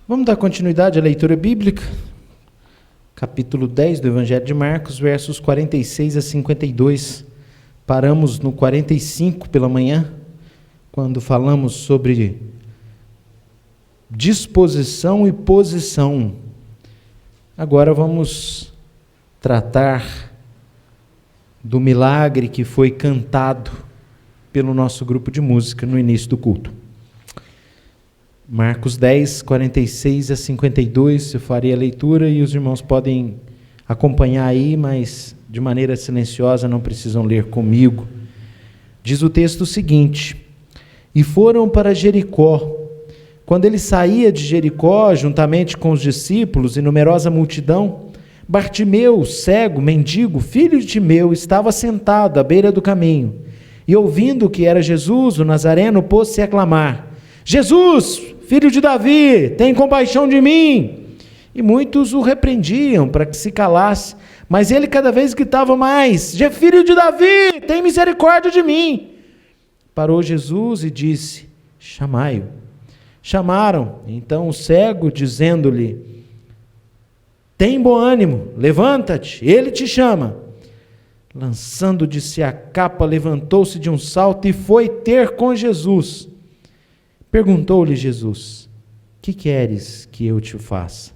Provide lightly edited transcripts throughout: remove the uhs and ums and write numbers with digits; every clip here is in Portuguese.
Vamos dar continuidade à leitura bíblica, capítulo 10 do Evangelho de Marcos, versos 46 a 52. Paramos no 45 pela manhã, quando falamos sobre disposição e posição. Agora vamos tratar do milagre que foi cantado pelo nosso grupo de música no início do culto. Marcos 10, 46 a 52, eu farei a leitura e os irmãos podem acompanhar aí, mas de maneira silenciosa, não precisam ler comigo. Diz o texto o seguinte: E foram para Jericó. Quando ele saía de Jericó, juntamente com os discípulos e numerosa multidão, Bartimeu, cego, mendigo, filho de Timeu, estava sentado à beira do caminho. E ouvindo que era Jesus, o Nazareno, pôs-se a clamar: Jesus, filho de Davi, tem compaixão de mim. E muitos o repreendiam para que se calasse, mas ele cada vez gritava mais: Filho de Davi, tem misericórdia de mim. Parou Jesus e disse: Chamai-o. Chamaram então o cego, dizendo-lhe: Tem bom ânimo, levanta-te, ele te chama. Lançando de si a capa, levantou-se de um salto e foi ter com Jesus. Perguntou-lhe Jesus: Que queres que eu te faça?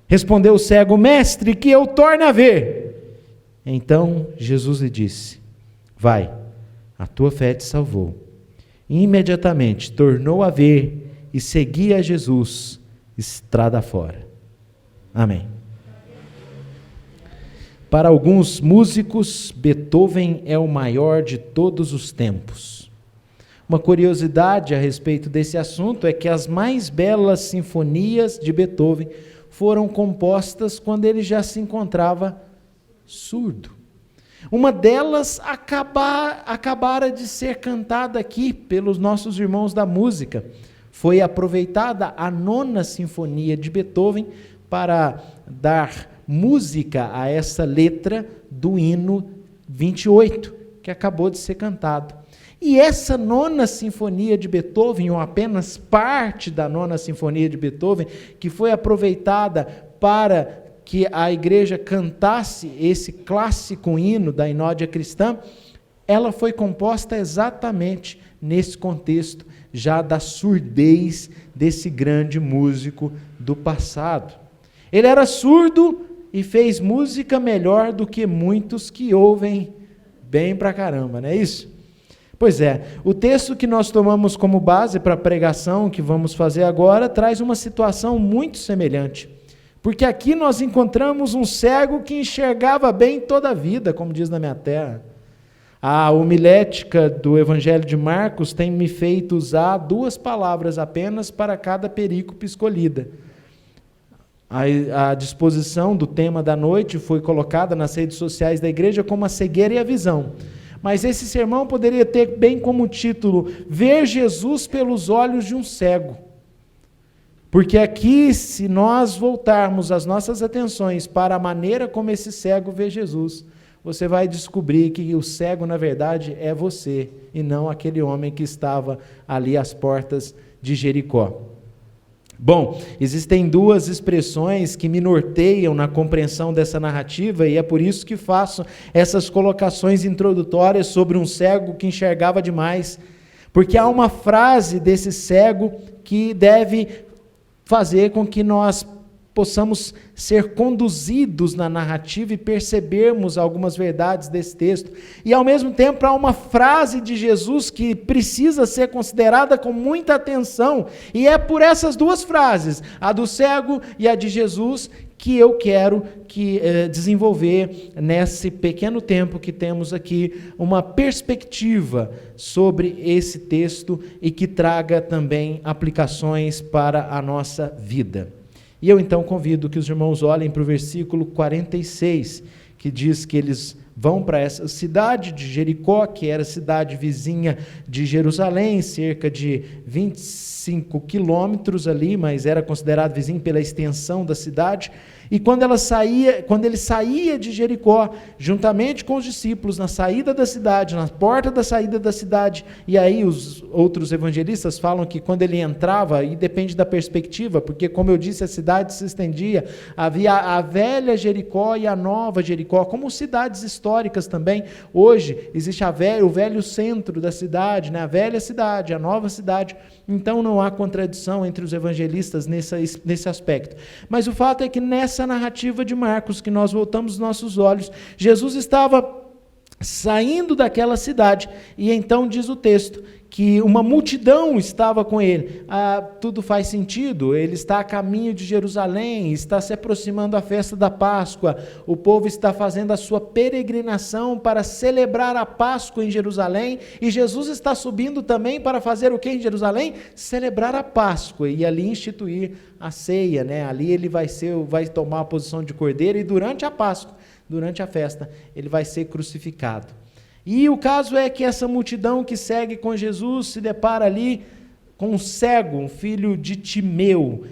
Respondeu o cego: Mestre, que eu torne a ver. Então Jesus lhe disse: Vai, a tua fé te salvou. E imediatamente tornou a ver e seguia Jesus estrada fora. Amém. Para alguns músicos, Beethoven é o maior de todos os tempos. Uma curiosidade a respeito desse assunto é que as mais belas sinfonias de Beethoven foram compostas quando ele já se encontrava surdo. Uma delas acabara de ser cantada aqui pelos nossos irmãos da música. Foi aproveitada a 9ª sinfonia de Beethoven para dar música a essa letra do hino 28, que acabou de ser cantado. E essa 9ª sinfonia de Beethoven, ou apenas parte da 9ª sinfonia de Beethoven, que foi aproveitada para que a igreja cantasse esse clássico hino da Inódia Cristã, ela foi composta exatamente nesse contexto, já da surdez desse grande músico do passado. Ele era surdo e fez música melhor do que muitos que ouvem bem pra caramba, não é isso? Pois é, o texto que nós tomamos como base para a pregação que vamos fazer agora traz uma situação muito semelhante, porque aqui nós encontramos um cego que enxergava bem toda a vida, como diz na minha terra. A homilética do Evangelho de Marcos tem me feito usar 2 palavras apenas para cada perícope escolhida. A disposição do tema da noite foi colocada nas redes sociais da igreja como a cegueira e a visão. Mas esse sermão poderia ter bem como título: Ver Jesus pelos olhos de um cego. Porque aqui, se nós voltarmos as nossas atenções para a maneira como esse cego vê Jesus, você vai descobrir que o cego, na verdade, é você, e não aquele homem que estava ali às portas de Jericó. Bom, existem 2 expressões que me norteiam na compreensão dessa narrativa, e é por isso que faço essas colocações introdutórias sobre um cego que enxergava demais, porque há uma frase desse cego que deve fazer com que nós possamos ser conduzidos na narrativa e percebermos algumas verdades desse texto. E ao mesmo tempo há uma frase de Jesus que precisa ser considerada com muita atenção, e é por essas 2 frases, a do cego e a de Jesus, que eu quero desenvolver nesse pequeno tempo que temos aqui, uma perspectiva sobre esse texto e que traga também aplicações para a nossa vida. E eu então convido que os irmãos olhem para o versículo 46, que diz que eles vão para essa cidade de Jericó, que era a cidade vizinha de Jerusalém, cerca de 25 quilômetros ali, mas era considerado vizinho pela extensão da cidade. E quando ele saía de Jericó, juntamente com os discípulos, na saída da cidade, na porta da saída da cidade, e aí os outros evangelistas falam que quando ele entrava, e depende da perspectiva, porque como eu disse, a cidade se estendia, havia a velha Jericó e a nova Jericó, como cidades históricas também. Hoje existe o velho centro da cidade, né? A velha cidade, a nova cidade. Então não há contradição entre os evangelistas nesse aspecto. Mas o fato é que nessa narrativa de Marcos, que nós voltamos os nossos olhos, Jesus estava saindo daquela cidade, e então diz o texto que uma multidão estava com ele. Tudo faz sentido, ele está a caminho de Jerusalém, está se aproximando a festa da Páscoa, o povo está fazendo a sua peregrinação para celebrar a Páscoa em Jerusalém, e Jesus está subindo também para fazer o que em Jerusalém? Celebrar a Páscoa, e ali instituir a ceia, né? Ali ele vai tomar a posição de cordeiro, e durante a Páscoa, durante a festa, ele vai ser crucificado. E o caso é que essa multidão que segue com Jesus se depara ali com um cego, um filho de Timeu.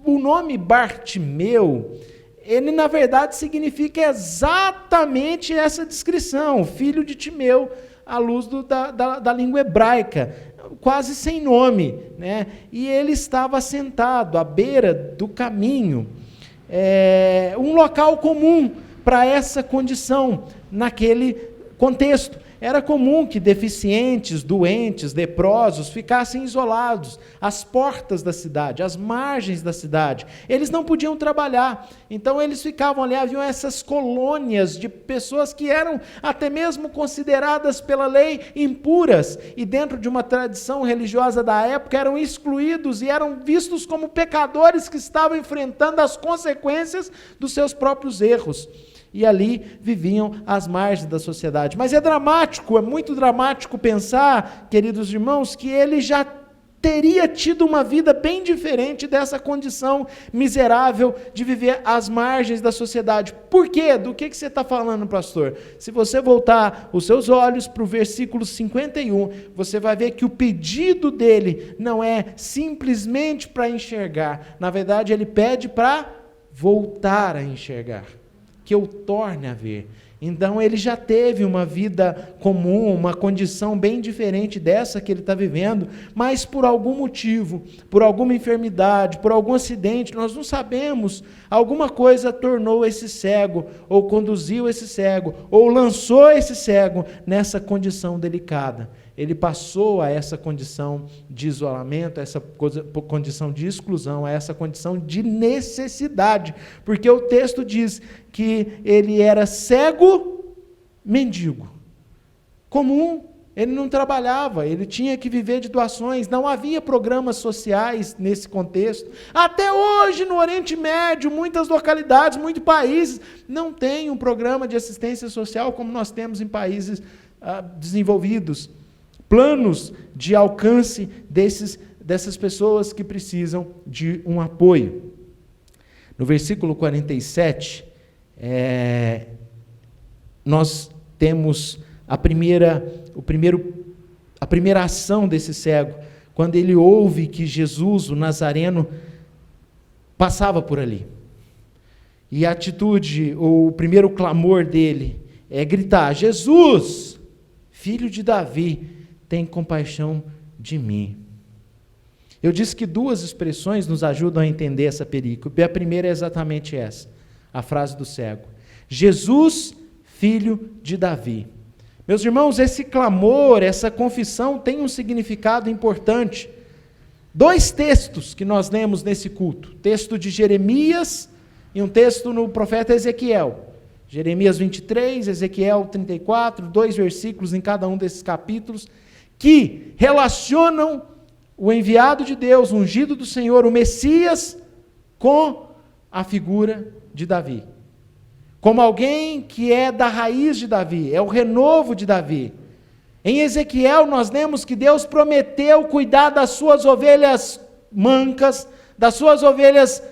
O nome Bartimeu, ele na verdade significa exatamente essa descrição, filho de Timeu, à luz da língua hebraica, quase sem nome, né? E ele estava sentado à beira do caminho, um local comum para essa condição, naquele contexto. Era comum que deficientes, doentes, leprosos ficassem isolados às portas da cidade, às margens da cidade. Eles não podiam trabalhar, então eles ficavam ali. Haviam essas colônias de pessoas que eram até mesmo consideradas pela lei impuras, e dentro de uma tradição religiosa da época eram excluídos e eram vistos como pecadores que estavam enfrentando as consequências dos seus próprios erros. E ali viviam às margens da sociedade. Mas é dramático, é muito dramático pensar, queridos irmãos, que ele já teria tido uma vida bem diferente dessa condição miserável de viver às margens da sociedade. Por quê? Do que você está falando, pastor? Se você voltar os seus olhos para o versículo 51, você vai ver que o pedido dele não é simplesmente para enxergar. Na verdade, ele pede para voltar a enxergar, que eu torne a ver. Então ele já teve uma vida comum, uma condição bem diferente dessa que ele está vivendo, mas por algum motivo, por alguma enfermidade, por algum acidente, nós não sabemos, alguma coisa tornou esse cego, ou conduziu esse cego, ou lançou esse cego nessa condição delicada. Ele passou a essa condição de isolamento, a essa condição de exclusão, a essa condição de necessidade, porque o texto diz que ele era cego, mendigo, comum. Ele não trabalhava, ele tinha que viver de doações, não havia programas sociais nesse contexto. Até hoje, no Oriente Médio, muitas localidades, muitos países, não têm um programa de assistência social como nós temos em países desenvolvidos. Planos de alcance dessas pessoas que precisam de um apoio. No versículo 47, nós temos a primeira ação desse cego, quando ele ouve que Jesus, o Nazareno, passava por ali. E a atitude, o primeiro clamor dele é gritar: Jesus, filho de Davi, tem compaixão de mim. Eu disse que duas expressões nos ajudam a entender essa perícope. A primeira é exatamente essa, a frase do cego: Jesus, filho de Davi. Meus irmãos, esse clamor, essa confissão tem um significado importante. Dois textos que nós lemos nesse culto, texto de Jeremias e um texto no profeta Ezequiel. Jeremias 23, Ezequiel 34, 2 versículos em cada um desses capítulos, que relacionam o enviado de Deus, o ungido do Senhor, o Messias, com a figura de Davi. Como alguém que é da raiz de Davi, é o renovo de Davi. Em Ezequiel nós lemos que Deus prometeu cuidar das suas ovelhas mancas, das suas ovelhas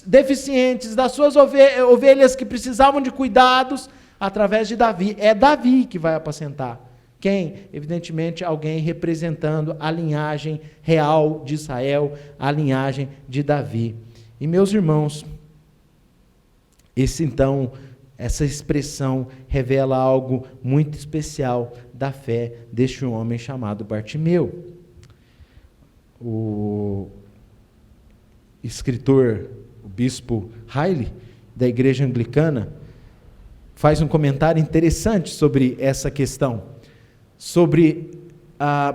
deficientes, das suas ovelhas que precisavam de cuidados, através de Davi. É Davi que vai apacentar. Quem? Evidentemente, alguém representando a linhagem real de Israel, a linhagem de Davi. E meus irmãos, Essa expressão revela algo muito especial da fé deste homem chamado Bartimeu. O escritor, o bispo Riley, da igreja anglicana, faz um comentário interessante sobre essa questão, sobre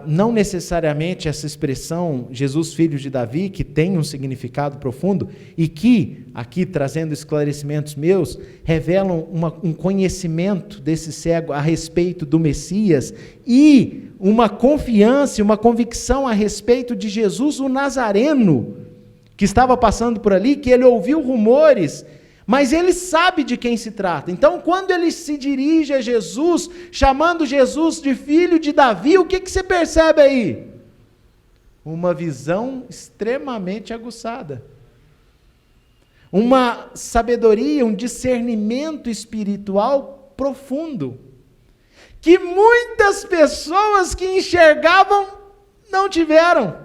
não necessariamente essa expressão Jesus filho de Davi, que tem um significado profundo, e que, aqui trazendo esclarecimentos meus, revelam um conhecimento desse cego a respeito do Messias, e uma confiança, uma convicção a respeito de Jesus o Nazareno, que estava passando por ali, que ele ouviu rumores, mas ele sabe de quem se trata. Então, quando ele se dirige a Jesus, chamando Jesus de filho de Davi, o que você percebe aí? Uma visão extremamente aguçada. Uma sabedoria, um discernimento espiritual profundo. Que muitas pessoas que enxergavam não tiveram,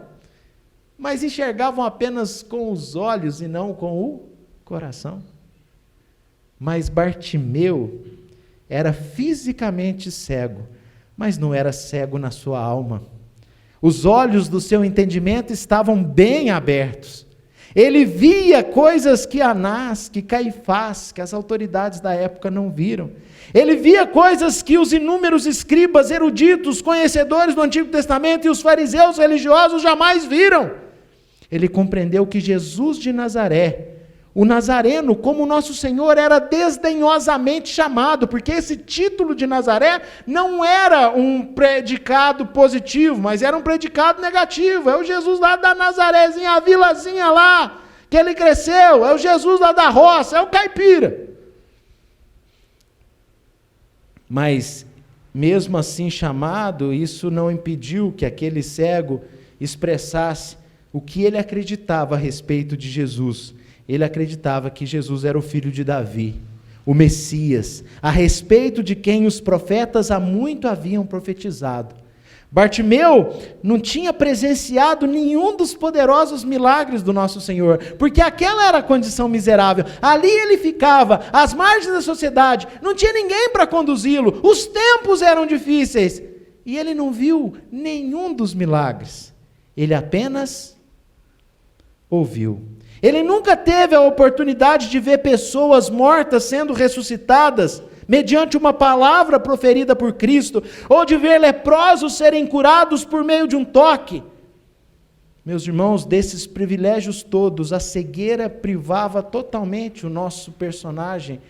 mas enxergavam apenas com os olhos e não com o coração. Mas Bartimeu era fisicamente cego, mas não era cego na sua alma. Os olhos do seu entendimento estavam bem abertos. Ele via coisas que Anás, que Caifás, que as autoridades da época não viram. Ele via coisas que os inúmeros escribas, eruditos, conhecedores do Antigo Testamento e os fariseus religiosos jamais viram. Ele compreendeu que Jesus de Nazaré, o Nazareno, como nosso Senhor, era desdenhosamente chamado, porque esse título de Nazaré não era um predicado positivo, mas era um predicado negativo. É o Jesus lá da Nazarézinha, a vilazinha lá, que ele cresceu, é o Jesus lá da roça, é o caipira. Mas, mesmo assim chamado, isso não impediu que aquele cego expressasse o que ele acreditava a respeito de Jesus. Ele acreditava que Jesus era o filho de Davi, o Messias, a respeito de quem os profetas há muito haviam profetizado. Bartimeu não tinha presenciado nenhum dos poderosos milagres do nosso Senhor, porque aquela era a condição miserável. Ali ele ficava, às margens da sociedade, não tinha ninguém para conduzi-lo, os tempos eram difíceis, e ele não viu nenhum dos milagres, ele apenas ouviu. Ele nunca teve a oportunidade de ver pessoas mortas sendo ressuscitadas mediante uma palavra proferida por Cristo, ou de ver leprosos serem curados por meio de um toque. Meus irmãos, desses privilégios todos, a cegueira privava totalmente o nosso personagem,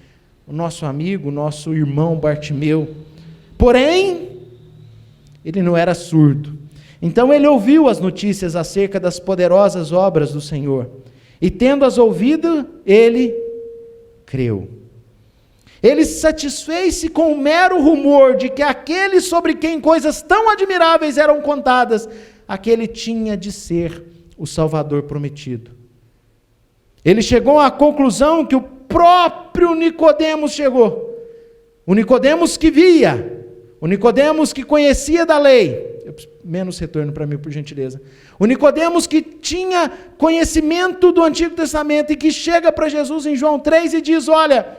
o nosso amigo, o nosso irmão Bartimeu. Porém, ele não era surdo. Então ele ouviu as notícias acerca das poderosas obras do Senhor. E tendo-as ouvido, ele creu. Ele satisfez-se com o mero rumor de que aquele sobre quem coisas tão admiráveis eram contadas, aquele tinha de ser o Salvador prometido. Ele chegou à conclusão que o próprio Nicodemos chegou. O Nicodemos que via, o Nicodemos que conhecia da lei. Menos retorno para mim, por gentileza. O Nicodemos que tinha conhecimento do Antigo Testamento e que chega para Jesus em João 3 e diz: olha,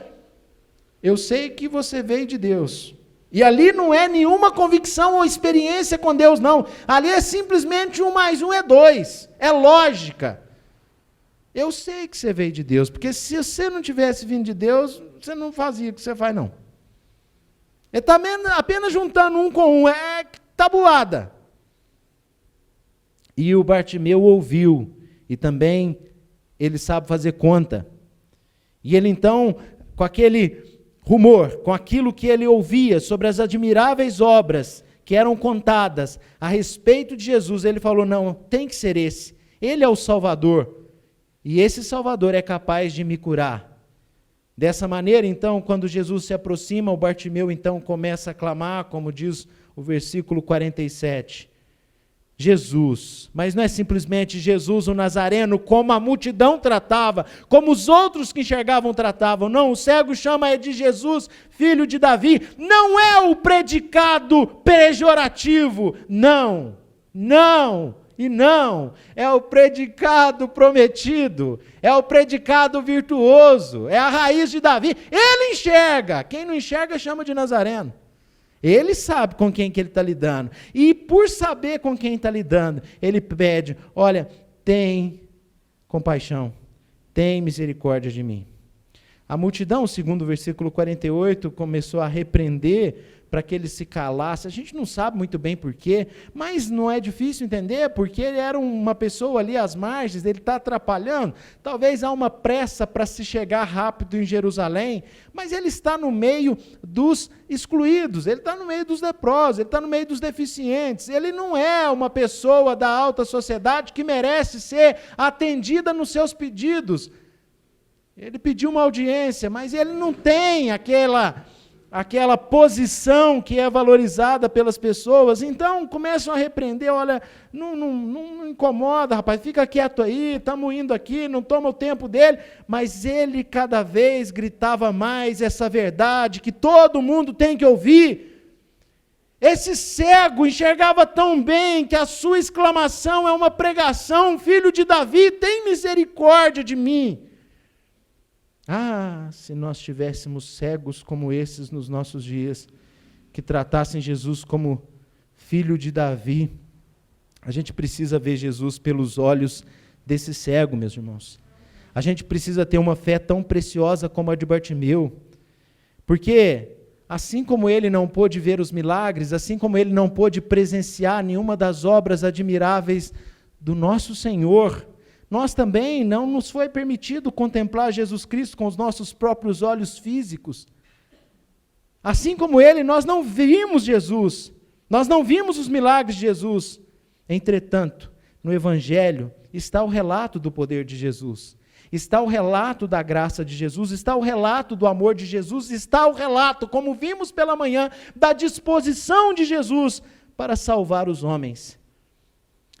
eu sei que você veio de Deus. E ali não é nenhuma convicção ou experiência com Deus, não. Ali é simplesmente 1 mais 1 é 2. É lógica. Eu sei que você veio de Deus, porque se você não tivesse vindo de Deus, você não fazia o que você faz, não. Ele está apenas juntando um com um, é tabuada. E o Bartimeu ouviu, e também ele sabe fazer conta. E ele então, com aquele rumor, com aquilo que ele ouvia sobre as admiráveis obras que eram contadas a respeito de Jesus, ele falou: não, tem que ser esse. Ele é o Salvador. E esse Salvador é capaz de me curar. Dessa maneira, então, quando Jesus se aproxima, o Bartimeu então começa a clamar, como diz o versículo 47. Jesus, mas não é simplesmente Jesus o Nazareno, como a multidão tratava, como os outros que enxergavam tratavam. Não, o cego chama de Jesus, filho de Davi. Não é o predicado pejorativo. Não. E não, é o predicado prometido, é o predicado virtuoso, é a raiz de Davi. Ele enxerga, quem não enxerga chama de Nazareno. Ele sabe com quem que ele está lidando. E por saber com quem está lidando, ele pede, olha, tem compaixão, tem misericórdia de mim. A multidão, segundo o versículo 48, começou a repreender para que ele se calasse. A gente não sabe muito bem porquê, mas não é difícil entender, porque ele era uma pessoa ali às margens, ele está atrapalhando. Talvez há uma pressa para se chegar rápido em Jerusalém, mas ele está no meio dos excluídos, ele está no meio dos leprosos, ele está no meio dos deficientes. Ele não é uma pessoa da alta sociedade que merece ser atendida nos seus pedidos. Ele pediu uma audiência, mas ele não tem aquela posição que é valorizada pelas pessoas. Então começam a repreender, olha, não incomoda, rapaz, fica quieto aí, estamos indo aqui, não toma o tempo dele. Mas ele cada vez gritava mais essa verdade que todo mundo tem que ouvir. Esse cego enxergava tão bem que a sua exclamação é uma pregação: filho de Davi, tem misericórdia de mim. Ah, se nós tivéssemos cegos como esses nos nossos dias, que tratassem Jesus como filho de Davi. A gente precisa ver Jesus pelos olhos desse cego, meus irmãos. A gente precisa ter uma fé tão preciosa como a de Bartimeu, porque assim como ele não pôde ver os milagres, assim como ele não pôde presenciar nenhuma das obras admiráveis do nosso Senhor, nós também não nos foi permitido contemplar Jesus Cristo com os nossos próprios olhos físicos. Assim como ele, nós não vimos Jesus, nós não vimos os milagres de Jesus. Entretanto, no Evangelho está o relato do poder de Jesus, está o relato da graça de Jesus, está o relato do amor de Jesus, está o relato, como vimos pela manhã, da disposição de Jesus para salvar os homens.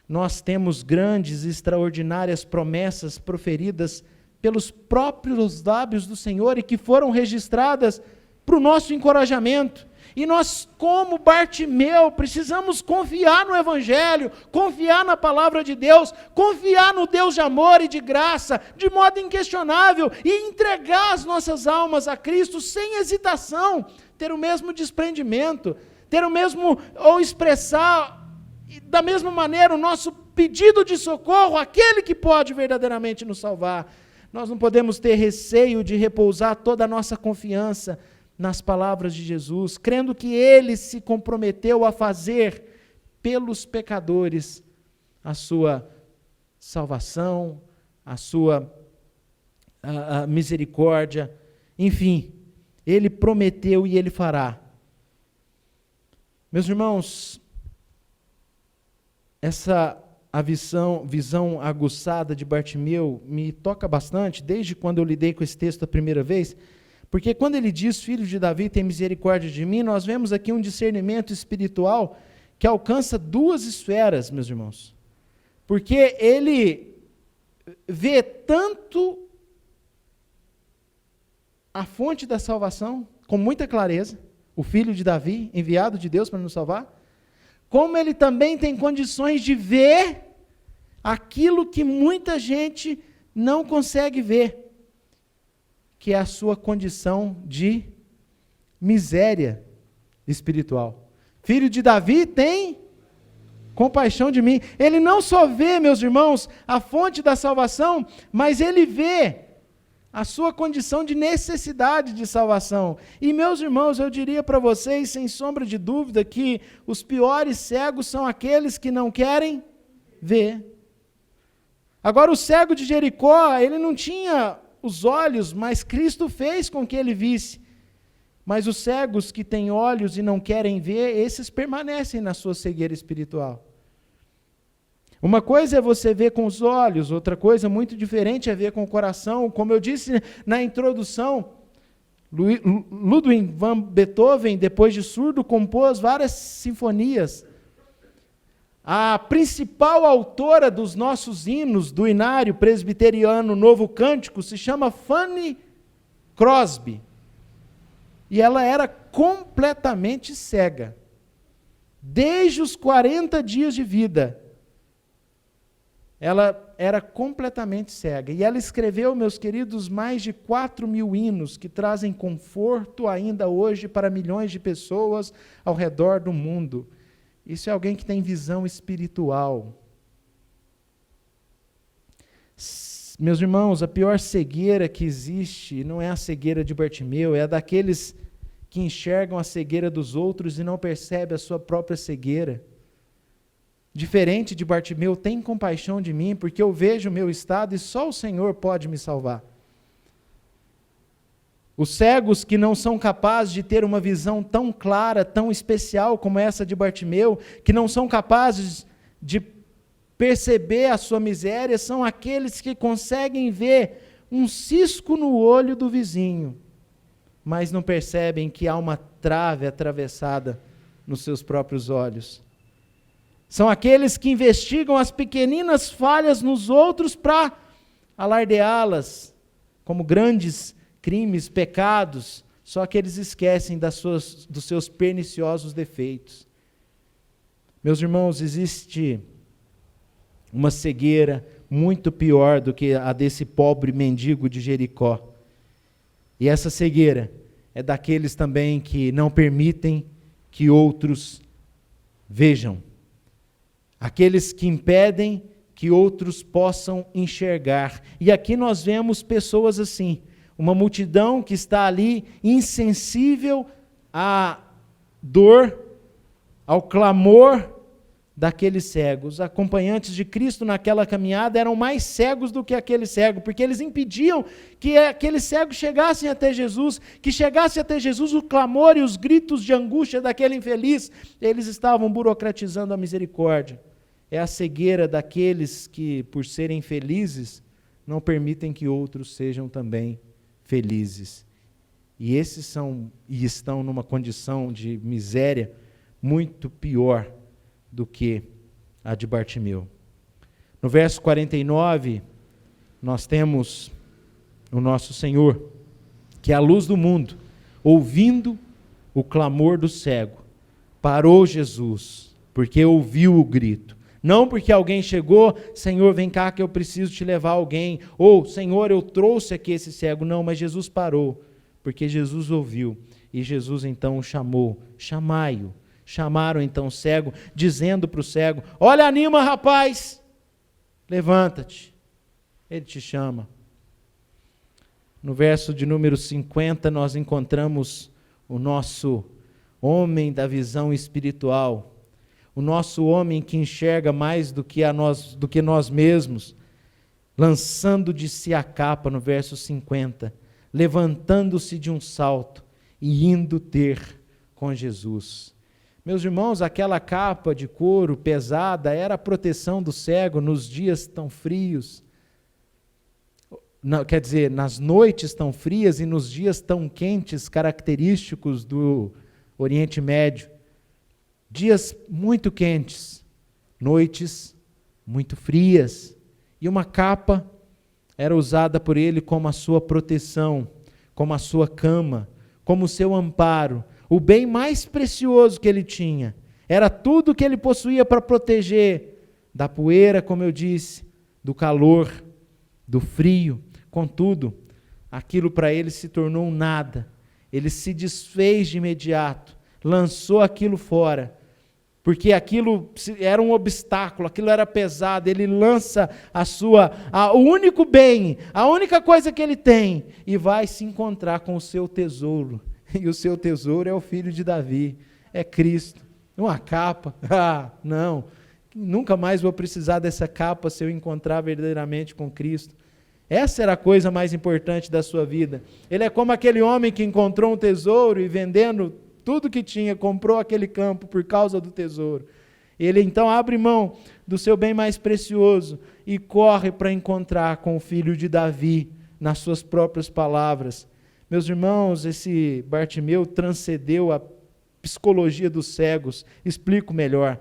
Nós temos grandes e extraordinárias promessas proferidas pelos próprios lábios do Senhor e que foram registradas para o nosso encorajamento. E nós, como Bartimeu, precisamos confiar no Evangelho, confiar na palavra de Deus, confiar no Deus de amor e de graça, de modo inquestionável, e entregar as nossas almas a Cristo sem hesitação, ter o mesmo desprendimento, ter o mesmo, ou expressar da mesma maneira o nosso pedido de socorro àquele que pode verdadeiramente nos salvar. Nós não podemos ter receio de repousar toda a nossa confiança nas palavras de Jesus, crendo que ele se comprometeu a fazer pelos pecadores a sua salvação, a sua misericórdia, enfim, ele prometeu e ele fará. Meus irmãos, a visão aguçada de Bartimeu me toca bastante, desde quando eu lidei com esse texto a primeira vez, porque quando ele diz, filho de Davi, tem misericórdia de mim, nós vemos aqui um discernimento espiritual que alcança duas esferas, meus irmãos. Porque ele vê tanto a fonte da salvação, com muita clareza, o filho de Davi, enviado de Deus para nos salvar, como ele também tem condições de ver aquilo que muita gente não consegue ver, que é a sua condição de miséria espiritual. Filho de Davi, tem compaixão de mim. Ele não só vê, meus irmãos, a fonte da salvação, mas ele vê a sua condição de necessidade de salvação. E, meus irmãos, eu diria para vocês, sem sombra de dúvida, que os piores cegos são aqueles que não querem ver. Agora, o cego de Jericó, ele não tinha os olhos, mas Cristo fez com que ele visse. Mas os cegos que têm olhos e não querem ver, esses permanecem na sua cegueira espiritual. Uma coisa é você ver com os olhos, outra coisa muito diferente é ver com o coração. Como eu disse na introdução, Ludwig van Beethoven, depois de surdo, compôs várias sinfonias. A principal autora dos nossos hinos do Inário Presbiteriano Novo Cântico se chama Fanny Crosby. E ela era completamente cega. Desde os 40 dias de vida, Ela era completamente cega. E ela escreveu, meus queridos, mais de 4.000 hinos que trazem conforto ainda hoje para milhões de pessoas ao redor do mundo. Isso é alguém que tem visão espiritual. Meus irmãos, a pior cegueira que existe não é a cegueira de Bartimeu, é a daqueles que enxergam a cegueira dos outros e não percebem a sua própria cegueira. Diferente de Bartimeu, tem compaixão de mim, porque eu vejo o meu estado e só o Senhor pode me salvar. Os cegos que não são capazes de ter uma visão tão clara, tão especial como essa de Bartimeu, que não são capazes de perceber a sua miséria, são aqueles que conseguem ver um cisco no olho do vizinho, mas não percebem que há uma trave atravessada nos seus próprios olhos. São aqueles que investigam as pequeninas falhas nos outros para alardeá-las como grandes crimes, pecados, só que eles esquecem dos seus perniciosos defeitos. Meus irmãos, existe uma cegueira muito pior do que a desse pobre mendigo de Jericó. E essa cegueira é daqueles também que não permitem que outros vejam. Aqueles que impedem que outros possam enxergar. E aqui nós vemos pessoas assim, uma multidão que está ali insensível à dor, ao clamor daqueles cegos. Os acompanhantes de Cristo naquela caminhada eram mais cegos do que aquele cego, porque eles impediam que aqueles cegos chegassem até Jesus, que chegasse até Jesus o clamor e os gritos de angústia daquele infeliz. Eles estavam burocratizando a misericórdia. É a cegueira daqueles que, por serem felizes, não permitem que outros sejam também felizes. E esses estão numa condição de miséria muito pior do que a de Bartimeu. No verso 49, nós temos o nosso Senhor, que é a luz do mundo, ouvindo o clamor do cego, parou Jesus, porque ouviu o grito. Não porque alguém chegou, Senhor, vem cá que eu preciso te levar alguém, ou Senhor, eu trouxe aqui esse cego. Não, mas Jesus parou, porque Jesus ouviu, e Jesus então o chamou, chamai-o. Chamaram então o cego, dizendo para o cego, olha, anima rapaz, levanta-te, ele te chama. No verso de número 50 nós encontramos o nosso homem da visão espiritual, o nosso homem que enxerga mais do que nós mesmos, lançando de si a capa no verso 50, levantando-se de um salto e indo ter com Jesus. Meus irmãos, aquela capa de couro pesada era a proteção do cego nos dias tão frios, nas noites tão frias e nos dias tão quentes, característicos do Oriente Médio. Dias muito quentes, noites muito frias, e uma capa era usada por ele como a sua proteção, como a sua cama, como o seu amparo. O bem mais precioso que ele tinha, era tudo que ele possuía para proteger da poeira, como eu disse, do calor, do frio. Contudo, aquilo para ele se tornou um nada. Ele se desfez de imediato, lançou aquilo fora, porque aquilo era um obstáculo, aquilo era pesado. Ele lança o único bem, a única coisa que ele tem, e vai se encontrar com o seu tesouro. E o seu tesouro é o filho de Davi, é Cristo. Uma capa, não, nunca mais vou precisar dessa capa se eu encontrar verdadeiramente com Cristo. Essa era a coisa mais importante da sua vida. Ele é como aquele homem que encontrou um tesouro e vendendo tudo que tinha, comprou aquele campo por causa do tesouro. Ele então abre mão do seu bem mais precioso e corre para encontrar com o filho de Davi, nas suas próprias palavras. Meus irmãos, esse Bartimeu transcendeu a psicologia dos cegos. Explico melhor.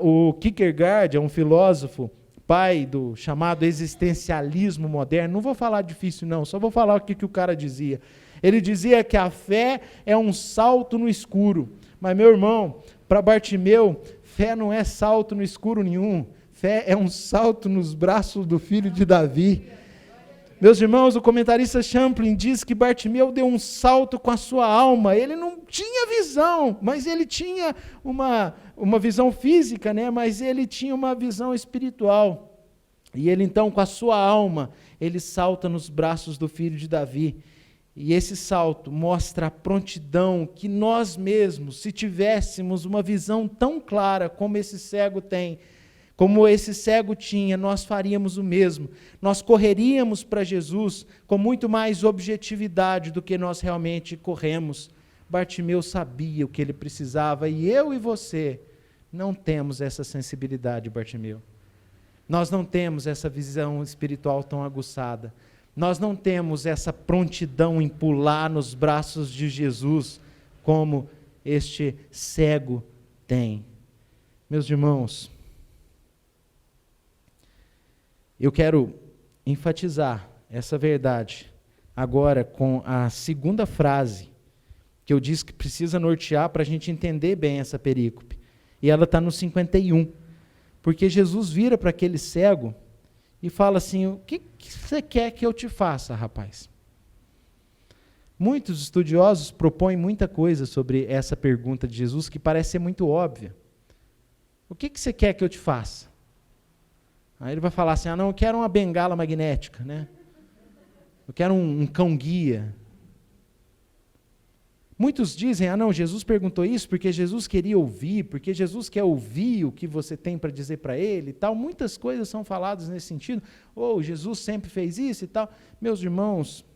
O Kierkegaard é um filósofo, pai do chamado existencialismo moderno. Não vou falar difícil não, só vou falar o que o cara dizia. Ele dizia que a fé é um salto no escuro. Mas, meu irmão, para Bartimeu, fé não é salto no escuro nenhum. fé é um salto nos braços do filho de Davi. Meus irmãos, o comentarista Champlin diz que Bartimeu deu um salto com a sua alma. Ele não tinha visão, mas ele tinha uma visão física, né? Mas ele tinha uma visão espiritual. E ele então, com a sua alma, ele salta nos braços do filho de Davi. E esse salto mostra a prontidão que nós mesmos, se tivéssemos uma visão tão clara como esse cego tem, como esse cego tinha, nós faríamos o mesmo. Nós correríamos para Jesus com muito mais objetividade do que nós realmente corremos. Bartimeu sabia o que ele precisava, e eu e você não temos essa sensibilidade, Bartimeu. Nós não temos essa visão espiritual tão aguçada. Nós não temos essa prontidão em pular nos braços de Jesus, como este cego tem. Meus irmãos, eu quero enfatizar essa verdade agora com a segunda frase que eu disse que precisa nortear para a gente entender bem essa perícope. E ela está no 51. Porque Jesus vira para aquele cego e fala assim: o que você quer que eu te faça, rapaz? Muitos estudiosos propõem muita coisa sobre essa pergunta de Jesus que parece ser muito óbvia. O que você quer que eu te faça? Aí ele vai falar assim: não, eu quero uma bengala magnética, né? Eu quero um cão-guia. Muitos dizem: não, Jesus perguntou isso porque Jesus queria ouvir, porque Jesus quer ouvir o que você tem para dizer para ele e tal. Muitas coisas são faladas nesse sentido. Jesus sempre fez isso e tal. Meus irmãos,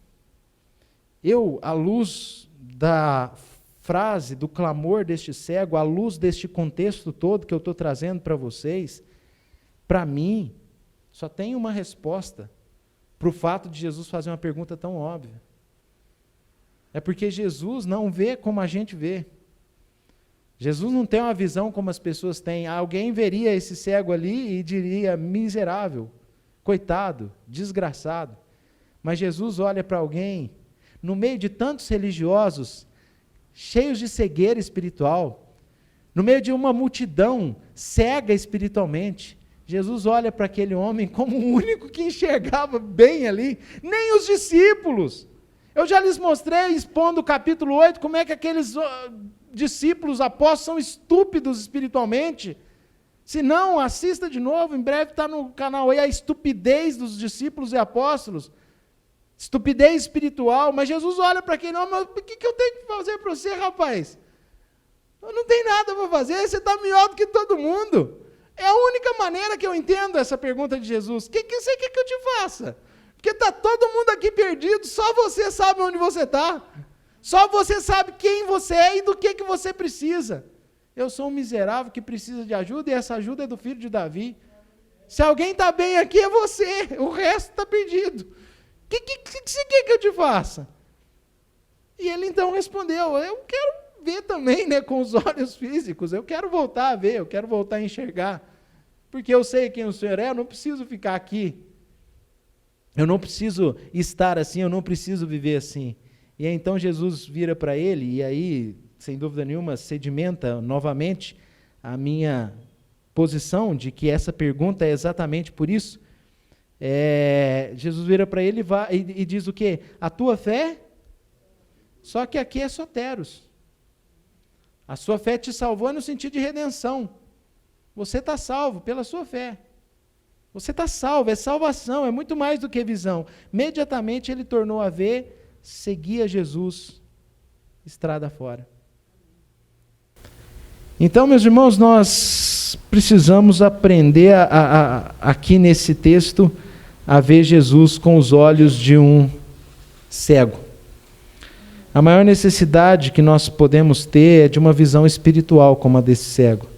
à luz da frase, do clamor deste cego, à luz deste contexto todo que eu estou trazendo para vocês, para mim, só tem uma resposta para o fato de Jesus fazer uma pergunta tão óbvia. É porque Jesus não vê como a gente vê. Jesus não tem uma visão como as pessoas têm. Alguém veria esse cego ali e diria: miserável, coitado, desgraçado. Mas Jesus olha para alguém, no meio de tantos religiosos, cheios de cegueira espiritual, no meio de uma multidão cega espiritualmente, Jesus olha para aquele homem como o único que enxergava bem ali, nem os discípulos. Eu já lhes mostrei, expondo o capítulo 8, como é que aqueles discípulos apóstolos são estúpidos espiritualmente. Se não, assista de novo, em breve está no canal aí a estupidez dos discípulos e apóstolos. Estupidez espiritual, mas Jesus olha para aquele homem: o que eu tenho que fazer para você, rapaz? Eu não tenho nada para fazer, você está melhor do que todo mundo. É a única maneira que eu entendo essa pergunta de Jesus. O que você quer que eu te faça? Porque está todo mundo aqui perdido, só você sabe onde você está. Só você sabe quem você é e do que você precisa. Eu sou um miserável que precisa de ajuda, e essa ajuda é do filho de Davi. Se alguém está bem aqui, é você, o resto está perdido. O que você quer que eu te faça? E ele então respondeu: eu quero ver também, né, com os olhos físicos, eu quero voltar a ver, eu quero voltar a enxergar. Porque eu sei quem o Senhor é, eu não preciso ficar aqui. Eu não preciso estar assim, eu não preciso viver assim. E aí, então Jesus vira para ele, e aí, sem dúvida nenhuma, sedimenta novamente a minha posição de que essa pergunta é exatamente por isso. Jesus vira para ele e diz o quê? A tua fé, só que aqui é soteros. A sua fé te salvou no sentido de redenção. Você está salvo pela sua fé. Você está salvo, é salvação, é muito mais do que visão. Imediatamente ele tornou a ver, seguia Jesus, estrada fora. Então, meus irmãos, nós precisamos aprender aqui nesse texto a ver Jesus com os olhos de um cego. A maior necessidade que nós podemos ter é de uma visão espiritual como a desse cego.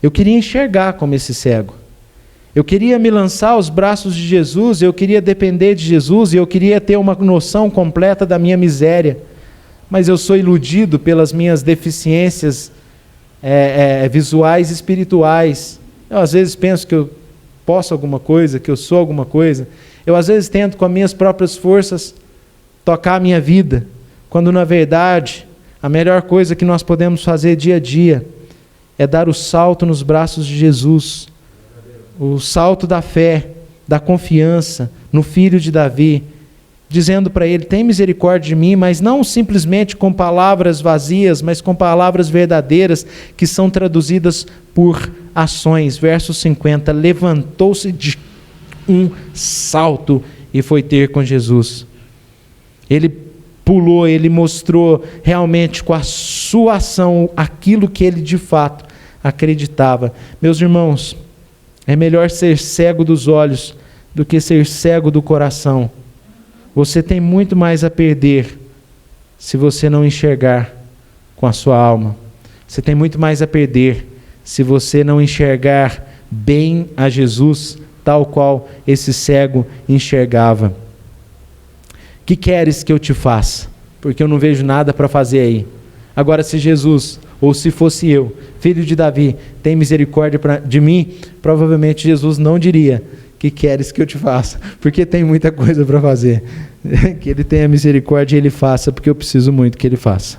Eu queria enxergar como esse cego. Eu queria me lançar aos braços de Jesus, eu queria depender de Jesus, e eu queria ter uma noção completa da minha miséria. Mas eu sou iludido pelas minhas deficiências visuais e espirituais. Eu às vezes penso que eu posso alguma coisa, que eu sou alguma coisa. Eu às vezes tento com as minhas próprias forças tocar a minha vida, quando na verdade a melhor coisa que nós podemos fazer dia a dia é dar o salto nos braços de Jesus. o salto da fé, da confiança no Filho de Davi, dizendo para ele: tem misericórdia de mim, mas não simplesmente com palavras vazias, mas com palavras verdadeiras, que são traduzidas por ações. Verso 50, levantou-se de um salto e foi ter com Jesus. Ele pulou, ele mostrou realmente com a sua ação aquilo que ele de fato acreditava. Meus irmãos, é melhor ser cego dos olhos do que ser cego do coração. Você tem muito mais a perder se você não enxergar com a sua alma. Você tem muito mais a perder se você não enxergar bem a Jesus, tal qual esse cego enxergava. Que queres que eu te faça? Porque eu não vejo nada para fazer aí. Agora, se Jesus, ou se fosse eu, filho de Davi, tem misericórdia de mim, provavelmente Jesus não diria: que queres que eu te faça? Porque tem muita coisa para fazer. Que ele tenha misericórdia e ele faça, porque eu preciso muito que ele faça.